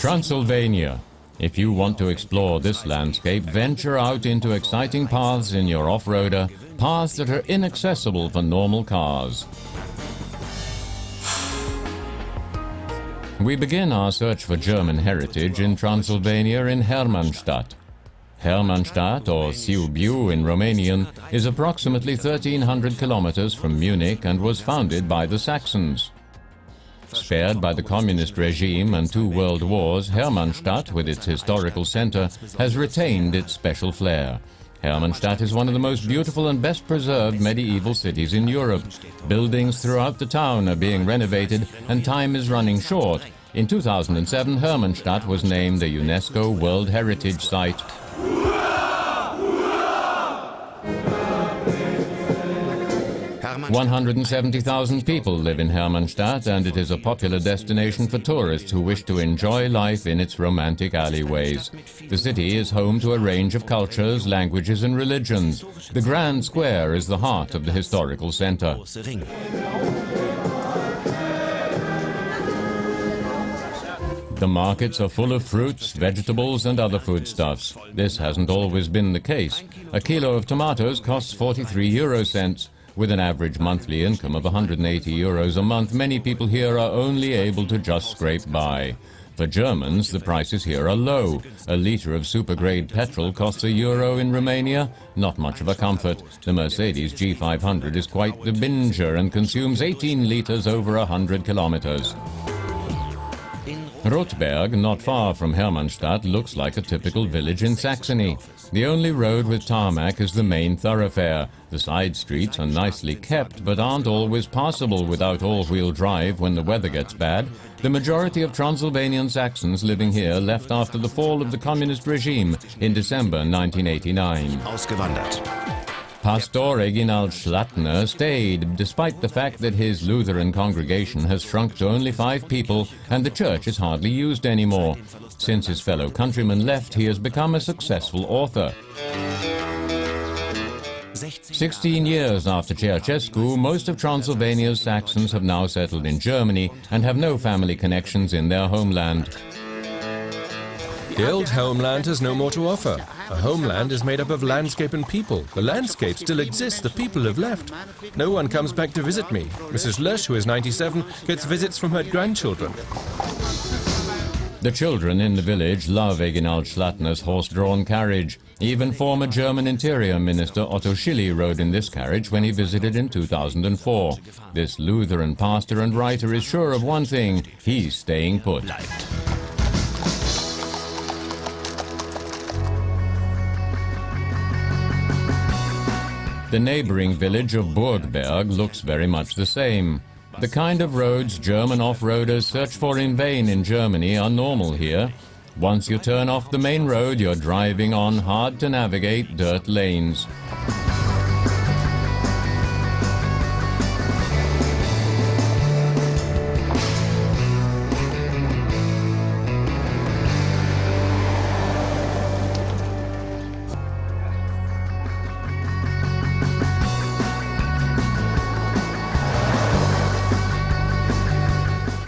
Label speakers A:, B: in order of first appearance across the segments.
A: Transylvania. If you want to explore this landscape, venture out into exciting paths in your off-roader, paths that are inaccessible for normal cars. We begin our search for German heritage in Transylvania in Hermannstadt. Hermannstadt, or Sibiu in Romanian, is approximately 1,300 kilometers from Munich and was founded by the Saxons. Spared by the communist regime and 2 world wars, Hermannstadt, with its historical center, has retained its special flair. Hermannstadt is one of the most beautiful and best preserved medieval cities in Europe. Buildings throughout the town are being renovated and time is running short. In 2007, Hermannstadt was named a UNESCO World Heritage Site. 170,000 people live in Hermannstadt, and it is a popular destination for tourists who wish to enjoy life in its romantic alleyways. The city is home to a range of cultures, languages and religions. The Grand Square is the heart of the historical center. The markets are full of fruits, vegetables and other foodstuffs. This hasn't always been the case. A kilo of tomatoes costs 43 euro cents. With an average monthly income of 180 euros a month, many people here are only able to just scrape by. For Germans, the prices here are low. A litre of super-grade petrol costs €1 in Romania. Not much of a comfort. The Mercedes G500 is quite the binger and consumes 18 litres over 100 kilometers. Rotberg, not far from Hermannstadt, looks like a typical village in Saxony. The only road with tarmac is the main thoroughfare. The side streets are nicely kept, but aren't always passable without all-wheel drive when the weather gets bad. The majority of Transylvanian Saxons living here left after the fall of the communist regime in December 1989. Pastor Reginald Schlattner stayed, despite the fact that his Lutheran congregation has shrunk to only 5 people and the church is hardly used anymore. Since his fellow countrymen left, he has become a successful author. 16 years after Ceausescu, most of Transylvania's Saxons have now settled in Germany and have no family connections in their homeland.
B: The old homeland has no more to offer. A homeland is made up of landscape and people. The landscape still exists, the people have left. No one comes back to visit me. Mrs. Lösch, who is 97, gets visits from her grandchildren.
A: The children in the village love Reginald Schlattner's horse-drawn carriage. Even former German Interior Minister Otto Schily rode in this carriage when he visited in 2004. This Lutheran pastor and writer is sure of one thing: he's staying put. The neighboring village of Burgberg looks very much the same. The kind of roads German off-roaders search for in vain in Germany are normal here. Once you turn off the main road, you're driving on hard-to-navigate dirt lanes.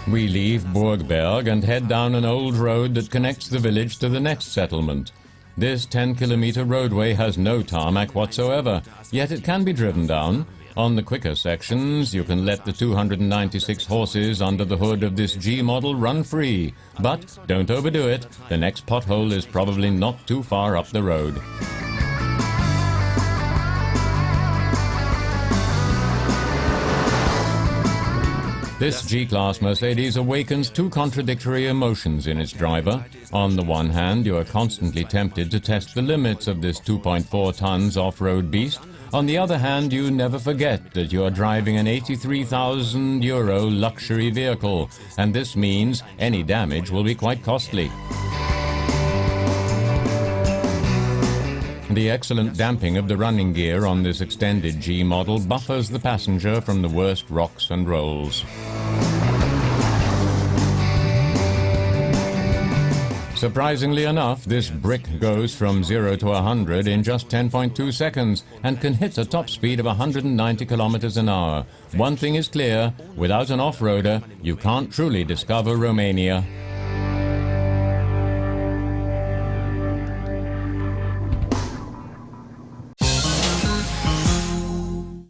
A: We leave Burgberg and head down an old road that connects the village to the next settlement. This 10-kilometer roadway has no tarmac whatsoever, yet it can be driven down. On the quicker sections, you can let the 296 horses under the hood of this G model run free. But don't overdo it. The next pothole is probably not too far up the road. This G-Class Mercedes awakens 2 contradictory emotions in its driver. On the one hand, you are constantly tempted to test the limits of this 2.4 tons off-road beast. On the other hand, you never forget that you are driving an €83,000 luxury vehicle, and this means any damage will be quite costly. The excellent damping of the running gear on this extended G model buffers the passenger from the worst rocks and rolls. Surprisingly enough, this brick goes from 0 to 100 in just 10.2 seconds and can hit a top speed of 190 kilometers an hour. One thing is clear: without an off-roader, you can't truly discover Romania.